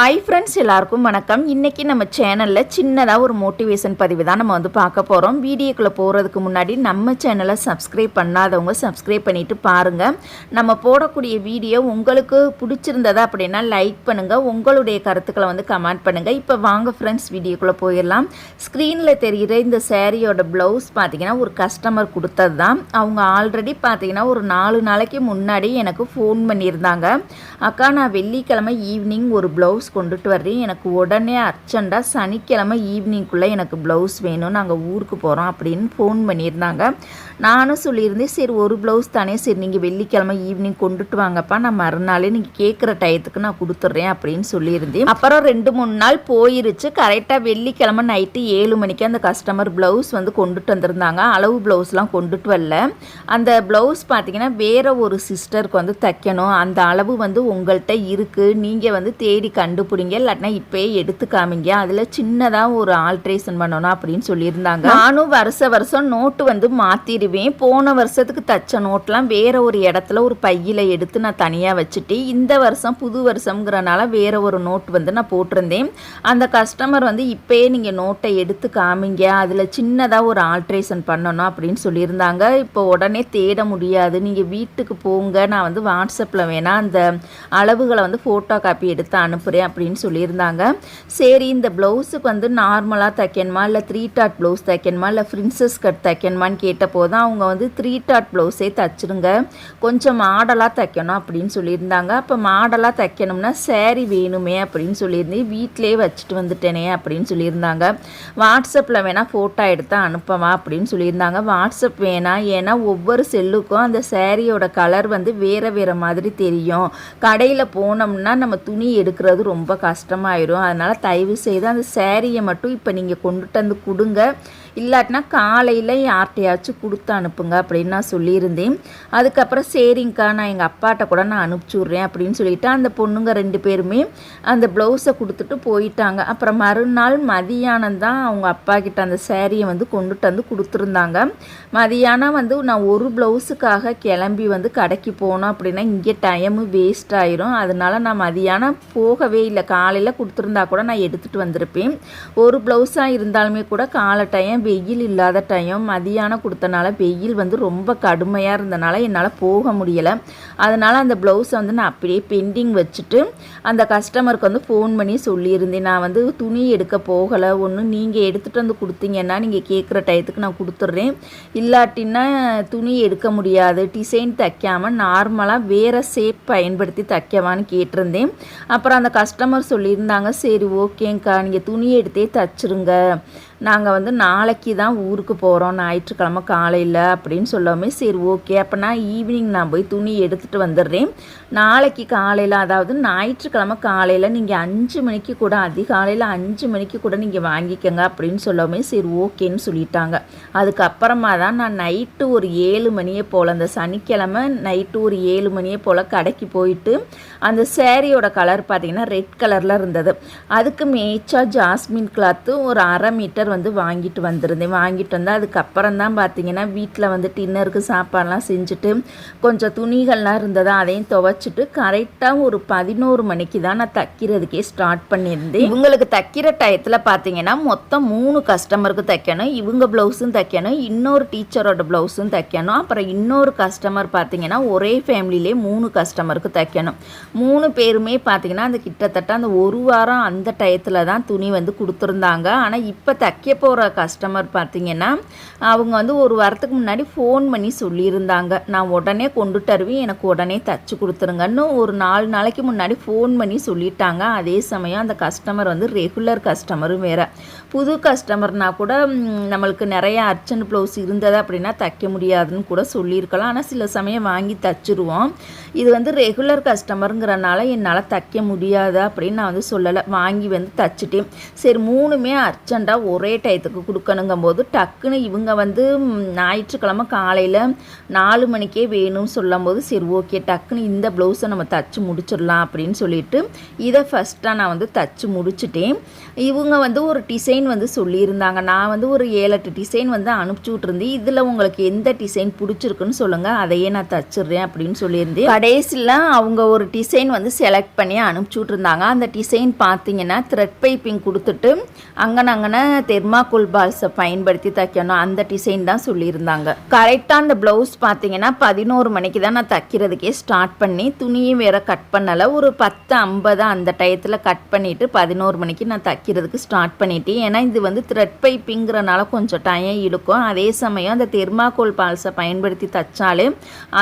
Hi friends, எல்லாருக்கும் வணக்கம். இன்றைக்கி நம்ம சேனலில் சின்னதாக ஒரு மோட்டிவேஷன் பதிவு தான் நம்ம வந்து பார்க்க போகிறோம். வீடியோக்குள்ளே போகிறதுக்கு முன்னாடி நம்ம சேனலை சப்ஸ்கிரைப் பண்ணாதவங்க சப்ஸ்கிரைப் பண்ணிவிட்டு பாருங்கள். நம்ம போடக்கூடிய வீடியோ உங்களுக்கு பிடிச்சிருந்ததா அப்படின்னா லைக் பண்ணுங்கள், உங்களுடைய கருத்துக்களை வந்து கமெண்ட் பண்ணுங்கள். இப்போ வாங்க ஃப்ரெண்ட்ஸ், வீடியோக்குள்ளே போயிடலாம். ஸ்க்ரீனில் தெரிகிற இந்த சேரீயோட ப்ளவுஸ் பார்த்திங்கன்னா ஒரு கஸ்டமர் கொடுத்தது தான். அவங்க ஆல்ரெடி பார்த்திங்கன்னா ஒரு 4 நாளைக்கு முன்னாடி எனக்கு ஃபோன் பண்ணியிருந்தாங்க. அக்கா, நான் வெள்ளிக்கிழமை ஈவினிங் ஒரு ப்ளவுஸ் கொண்டுட்டு வர்றேன், எனக்கு உடனே அர்ஜெண்டாக சனிக்கிழமை ஈவினிங்குள்ளே எனக்கு ப்ளவுஸ் வேணும், நாங்கள் ஊருக்கு போகிறோம் அப்படின்னு ஃபோன் பண்ணியிருந்தாங்க. நானும் சொல்லியிருந்தேன், சரி ஒரு ப்ளவுஸ் தானே, சரி நீங்கள் வெள்ளிக்கிழமை ஈவினிங் கொண்டுட்டு வாங்கப்பா, நான் மறுநாளே நீங்கள் கேட்குற டயத்துக்கு நான் கொடுத்துட்றேன் அப்படின்னு சொல்லியிருந்தேன். அப்புறம் 2-3 நாள் போயிருச்சு. கரெக்டாக வெள்ளிக்கிழமை நைட்டு 7 மணிக்கு அந்த கஸ்டமர் ப்ளவுஸ் வந்து கொண்டுட்டு வந்திருந்தாங்க. அளவு ப்ளவுஸ்லாம் கொண்டுட்டு வரல. அந்த ப்ளவுஸ் பார்த்திங்கன்னா வேறு ஒரு சிஸ்டருக்கு வந்து தைக்கணும், அந்த அளவு வந்து உங்கள்கிட்ட இருக்குது, நீங்கள் வந்து தேடி கண்டுபிடிங்க, இல்லாட்டினா இப்போயே எடுத்து காமிங்க, அதில் சின்னதாக ஒரு ஆல்ட்ரேஷன் பண்ணணும் அப்படின்னு சொல்லியிருந்தாங்க. நானும் வருஷம் நோட்டு வந்து மாற்றிடுவேன். போன வருஷத்துக்கு தைச்ச நோட்லாம் வேறு ஒரு இடத்துல ஒரு பையில் எடுத்து நான் தனியாக வச்சுட்டு, இந்த வருஷம் புது வருஷங்கிறனால வேறு ஒரு நோட் வந்து நான் போட்டிருந்தேன். அந்த கஸ்டமர் வந்து இப்போயே நீங்கள் நோட்டை எடுத்து காமிங்க, அதில் சின்னதாக ஒரு ஆல்ட்ரேஷன் பண்ணணும் அப்படின்னு சொல்லியிருந்தாங்க. இப்போ உடனே தேட முடியாது, நீங்கள் வீட்டுக்கு போங்க, நான் வந்து வாட்ஸ்அப்பில் வேணால் அந்த அளவுகளை வந்து ஃபோட்டோ காப்பி எடுத்து அனுப்புகிறேன் அப்படின்னு சொல்லியிருந்தாங்க. சரி, இந்த ப்ளவுஸுக்கு வந்து நார்மலாக தைக்கணுமா, இல்லை 3 டாட் ப்ளவுஸ் தைக்கணுமா, இல்லை பிரின்சஸ் கட் தைக்கணுமான்னு கேட்டப்போ தான் அவங்க வந்து 3 டாட் ப்ளவுஸே தைச்சிருங்க, கொஞ்சம் மாடலாக தைக்கணும் அப்படின்னு சொல்லியிருந்தாங்க. அப்போ மாடலாக தைக்கணும்னா சேரீ வேணுமே அப்படின்னு சொல்லியிருந்தேன். வீட்டிலே வச்சுட்டு வந்துட்டேனே அப்படின்னு சொல்லியிருந்தாங்க. வாட்ஸ்அப்பில் வேணால் ஃபோட்டோ எடுத்து அனுப்பவா அப்படின்னு சொல்லியிருந்தாங்க. வாட்ஸ்அப் வேணாம், ஏன்னா ஒவ்வொரு செல்லுக்கும் அந்த சேரீயோட கலர் வந்து வேறு வேறு மாதிரி தெரியும். கடையில் போனோம்னா நம்ம துணி எடுக்கிறது ரொம்ப கஷ்டமாயிரும். அதனால் தயவு செய்து அந்த சேரீயை மட்டும் இப்போ நீங்கள் கொண்டுட்டு வந்து கொடுங்க, இல்லாட்டினா காலையில் யார்கிட்டையாச்சும் கொடுத்து அனுப்புங்க அப்படின்னு நான் சொல்லியிருந்தேன். அதுக்கப்புறம் சரிங்க்கா, நான் எங்கள் அப்பாட்ட கூட நான் அனுப்பிச்சி விட்றேன் அப்படின்னு சொல்லிவிட்டு அந்த பொண்ணுங்க 2 பேருமே அந்த ப்ளவுஸை கொடுத்துட்டு போயிட்டாங்க. அப்புறம் மறுநாள் மதியானம் தான் அவங்க அப்பா கிட்ட அந்த சேரீயை வந்து கொண்டுட்டு வந்து கொடுத்துருந்தாங்க. மதியானம் வந்து நான் ஒரு ப்ளவுஸுக்காக கிளம்பி வந்து கடைக்கு போனோம் அப்படின்னா இங்கே டைமு வேஸ்ட் ஆயிரும். அதனால நான் மதியானம் போகவே இல்லை. காலையில் கொடுத்துருந்தா கூட நான் எடுத்துகிட்டு வந்திருப்பேன். ஒரு ப்ளவுஸாக இருந்தாலுமே கூட காலை டைம், வெயில் இல்லாத டைம், மதியானம் கொடுத்தனால வெயில் வந்து ரொம்ப கடுமையாக இருந்தனால என்னால் போக முடியலை. அதனால் அந்த ப்ளவுஸை வந்து நான் அப்படியே பெண்டிங் வச்சுட்டு அந்த கஸ்டமருக்கு வந்து ஃபோன் பண்ணி சொல்லியிருந்தேன், நான் வந்து துணி எடுக்க போகலை, ஒன்று நீங்கள் எடுத்துகிட்டு வந்து கொடுத்தீங்கன்னா நீங்கள் கேட்குற டயத்துக்கு நான் கொடுத்துட்றேன், இல்லாட்டின்னா துணி எடுக்க முடியாது, டிசைன் தைக்காமல் நார்மலாக வேறு ஷேப் பயன்படுத்தி தைக்கவான்னு கேட்டிருந்தேன். அப்புறம் அந்த கஸ்டமர் சொல்லியிருந்தாங்க, சரி ஓகேங்க்கா, நீங்கள் துணி எடுத்தே தைச்சிருங்க, நாங்கள் வந்து நாளைக்கு தான் ஊருக்கு போகிறோம், ஞாயிற்றுக்கிழமை காலையில் அப்படின்னு சொல்லாமே, சரி ஓகே, அப்போ நான் ஈவினிங் நான் போய் துணி எடுத்துகிட்டு வந்துடுறேன், நாளைக்கு காலையில், அதாவது ஞாயிற்றுக்கிழமை காலையில் நீங்கள் 5 மணிக்கு கூட, அதிகாலையில் 5 மணிக்கு கூட நீங்கள் வாங்கிக்கோங்க அப்படின்னு சொல்லாமே, சரி ஓகேன்னு சொல்லிட்டாங்க. அதுக்கப்புறமா தான் நான் நைட்டு ஒரு 7 மணியே போல், அந்த சனிக்கிழமை நைட்டு ஒரு 7 மணியே போல் கடைக்கு போயிட்டு அந்த சேரீயோட கலர் பார்த்திங்கன்னா ரெட் கலரில் இருந்தது. அதுக்கு மேய்ச்சா ஜாஸ்மின் கிளாத்து ஒரு 1/2 மீட்டர் வந்து வாங்கிட்டு வந்திருந்தேன். வாங்கிட்டு வந்தால் அதுக்கப்புறம் தான் பார்த்திங்கன்னா வீட்டில் வந்து டின்னருக்கு சாப்பாடெலாம் செஞ்சுட்டு கொஞ்சம் துணிகள்லாம் இருந்ததா அதையும் துவைச்சிட்டு கரெக்டாக ஒரு 11 மணிக்கு தான் நான் தைக்கிறதுக்கே ஸ்டார்ட் பண்ணியிருந்தேன். இவங்களுக்கு தைக்கிற டயத்தில் பார்த்திங்கன்னா மொத்தம் 3 கஸ்டமருக்கு தைக்கணும், இவங்க ப்ளவுஸும் தைக்கணும், இன்னொரு டீச்சரோட ப்ளவுஸும் தைக்கணும், அப்புறம் இன்னொரு கஸ்டமர் பார்த்திங்கன்னா ஒரே ஃபேமிலியிலே 3 கஸ்டமருக்கு தைக்கணும். 3 பேருமே பார்த்திங்கன்னா அந்த கிட்டத்தட்ட அந்த ஒரு வாரம் அந்த டயத்தில் தான் துணி வந்து கொடுத்துருந்தாங்க. ஆனால் இப்போ தைக்க போகிற கஸ்டமர் பார்த்திங்கன்னா அவங்க வந்து ஒரு வாரத்துக்கு முன்னாடி ஃபோன் பண்ணி சொல்லியிருந்தாங்க, நான் உடனே கொண்டுட்டு வருவேன், எனக்கு உடனே தைச்சி கொடுத்துருங்கன்னு ஒரு 4 நாளைக்கு முன்னாடி ஃபோன் பண்ணி சொல்லிட்டாங்க. அதே சமயம் அந்த கஸ்டமர் வந்து ரெகுலர் கஸ்டமரும் வேறு. புது கஸ்டமர்னால் கூட நம்மளுக்கு நிறைய அர்ஜென்ட் ப்ளவுஸ் இருந்தது அப்படின்னா தைக்க முடியாதுன்னு கூட சொல்லியிருக்கலாம், ஆனால் சில சமயம் வாங்கி தைச்சிருவோம். இது வந்து ரெகுலர் கஸ்டமருங்கிறனால என்னால் தைக்க முடியாது அப்படின்னு நான் வந்து சொல்லலை, வாங்கி வந்து தைச்சிட்டேன். சரி 3மே அர்ஜெண்ட்டாக ஒரே ஒரே டயத்துக்கு கொடுக்கணுங்கும்போது டக்குன்னு இவங்க வந்து ஞாயிற்றுக்கிழமை காலையில் 4 மணிக்கே வேணும்னு சொல்லும்போது சரி ஓகே டக்குன்னு இந்த ப்ளவுஸை நம்ம தச்சு முடிச்சிடலாம் அப்படின்னு சொல்லிட்டு இதை ஃபஸ்ட்டாக நான் வந்து தச்சு முடிச்சிட்டேன். இவங்க வந்து ஒரு டிசைன் வந்து சொல்லியிருந்தாங்க. நான் வந்து ஒரு 7-8 டிசைன் வந்து அனுப்பிச்சி விட்ருந்தேன். இதில் உங்களுக்கு எந்த டிசைன் பிடிச்சிருக்குன்னு சொல்லுங்கள், அதையே நான் தச்சிடுறேன் அப்படின்னு சொல்லியிருந்தேன். கடைசியில் அவங்க ஒரு டிசைன் வந்து செலக்ட் பண்ணி அனுப்பிச்சி விட்ருந்தாங்க. அந்த டிசைன் பார்த்தீங்கன்னா த்ரெட் பைப்பிங் கொடுத்துட்டு அங்கனங்கன தெர்மாக்கோல் பால்ஸை பயன்படுத்தி தைக்கணும், அந்த டிசைன் தான் சொல்லியிருந்தாங்க. கரெக்டாக அந்த ப்ளவுஸ் பார்த்தீங்கன்னா 11 மணிக்கு தான் நான் தைக்கிறதுக்கே ஸ்டார்ட் பண்ணி துணியும் வேறு கட் பண்ணலை. ஒரு 10:50 அந்த டயத்தில் கட் பண்ணிவிட்டு 11 மணிக்கு நான் தைக்கிறதுக்கு ஸ்டார்ட் பண்ணிட்டேன். ஏன்னா இது வந்து த்ரெட் பைப்பிங்கிறனால கொஞ்சம் டைம் இழுக்கும். அதே சமயம் அந்த தெர்மாக்கோல் பால்ஸை பயன்படுத்தி தைச்சாலே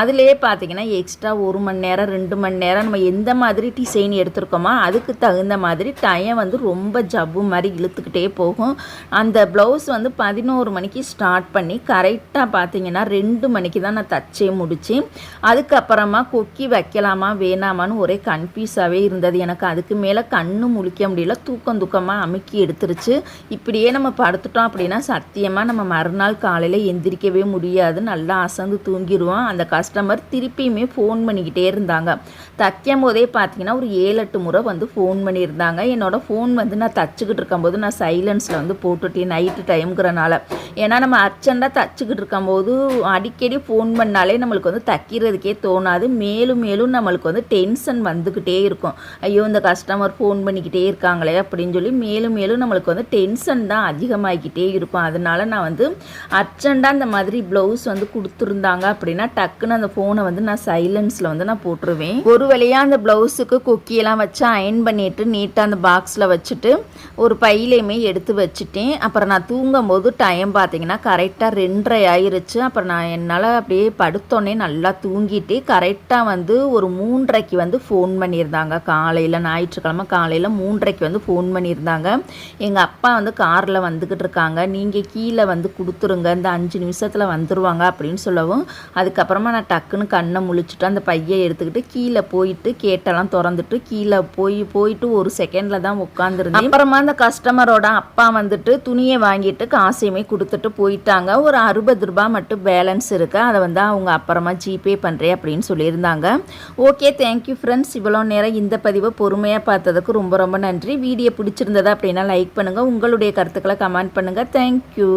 அதிலே பார்த்தீங்கன்னா எக்ஸ்ட்ரா 1 மணி நேரம் 2 மணி நேரம் நம்ம எந்த மாதிரி டிசைன் எடுத்துருக்கோமோ அதுக்கு தகுந்த மாதிரி டைம் வந்து ரொம்ப ஜவ்வு மாதிரி இழுத்துக்கிட்டே போகும். அந்த ப்ளவுஸ் வந்து 11 மணிக்கு ஸ்டார்ட் பண்ணி கரெக்டாக பார்த்தீங்கன்னா 2 மணிக்கு தான் நான் தச்சே முடித்தேன். அதுக்கப்புறமா கொக்கி வைக்கலாமா வேணாமான்னு ஒரே கன்ஃபியூஸாகவே இருந்தது எனக்கு. அதுக்கு மேலே கண்ணு முழிக்க முடியல, தூக்கமாக அமுக்கி எடுத்துருச்சு. இப்படியே நம்ம படுத்துட்டோம் அப்படின்னா சத்தியமாக நம்ம மறுநாள் காலையில் எந்திரிக்கவே முடியாது, நல்லா அசந்து தூங்கிடுவோம். அந்த கஸ்டமர் திருப்பியுமே ஃபோன் பண்ணிக்கிட்டே இருந்தாங்க. தைக்கும் போதே பார்த்தீங்கன்னா ஒரு 7-8 முறை வந்து ஃபோன் பண்ணியிருந்தாங்க. என்னோடய ஃபோன் வந்து நான் தச்சுக்கிட்டு இருக்கும்போது நான் சைலன்ஸில் வந்து போட்டுட்டேன் நைட்டு டைம்ங்கிறனால. ஏன்னா நம்ம அர்ஜெண்டாக தச்சுக்கிட்டு இருக்கும்போது அடிக்கடி ஃபோன் பண்ணாலே நம்மளுக்கு வந்து தைக்கிறதுக்கே தோணாது. மேலும் மேலும் நம்மளுக்கு வந்து டென்ஷன் வந்துக்கிட்டே இருக்கும். ஐயோ இந்த கஸ்டமர் ஃபோன் பண்ணிக்கிட்டே இருக்காங்களே அப்படின்னு சொல்லி மேலும் மேலும் நம்மளுக்கு வந்து டென்ஷன் தான் அதிகமாகிக்கிட்டே இருக்கும். அதனால நான் வந்து அர்ஜெண்டாக இந்த மாதிரி ப்ளவுஸ் வந்து கொடுத்துருந்தாங்க அப்படின்னா டக்குன்னு அந்த ஃபோனை வந்து நான் சைலன்ஸில் வந்து நான் போட்டுருவேன். ஒரு வழியாக அந்த ப்ளவுஸுக்கு கொக்கியெல்லாம் வச்சு அயன் பண்ணிவிட்டு நீட்டாக அந்த பாக்ஸில் வச்சுட்டு ஒரு பையிலையுமே எடுத்து வச்சுட்டேன். அப்புறம் நான் தூங்கும்போது டைம் பார்த்தீங்கன்னா கரெக்டாக 2:30 ஆயிருச்சு. அப்புறம் நான் என்னால் அப்படியே படுத்தோன்னே நல்லா தூங்கிட்டு கரெக்டாக வந்து ஒரு 3:30க்கு வந்து ஃபோன் பண்ணியிருந்தாங்க. காலையில் ஞாயிற்றுக்கிழமை காலையில் 3:30க்கு வந்து ஃபோன் பண்ணியிருந்தாங்க. எங்கள் அப்பா வந்து காரில் வந்துக்கிட்டு இருக்காங்க, நீங்கள் கீழே வந்து கொடுத்துருங்க, இந்த 5 நிமிஷத்தில் வந்துடுவாங்க அப்படின்னு சொல்லவும் அதுக்கப்புறமா நான் டக்குன்னு கண்ணை முழிச்சுட்டு அந்த பையை எடுத்துக்கிட்டு கீழே போயிட்டு கேட்டெல்லாம் திறந்துட்டு கீழே போயிட்டு ஒரு செகண்டில் தான் உட்காந்துருந்தேன். அப்புறமா அந்த கஸ்டமரோட அப்பா வந்துட்டு துணியை வாங்கிட்டு காசையுமே கொடுத்துட்டு போயிட்டாங்க. ஒரு 60 ரூபாய் மட்டும் பேலன்ஸ் இருக்குது, அதை வந்து அவங்க அப்புறமா ஜிபே பண்ணுறேன் அப்படின்னு சொல்லியிருந்தாங்க. Okay, thank you friends. இவ்வளோ நேரம் இந்த பதிவை பொறுமையாக பார்த்ததுக்கு ரொம்ப ரொம்ப நன்றி. வீடியோ பிடிச்சிருந்ததா அப்படின்னா லைக் பண்ணுங்கள், உங்களுடைய கருத்துக்களை கமெண்ட் பண்ணுங்கள். தேங்க்யூ.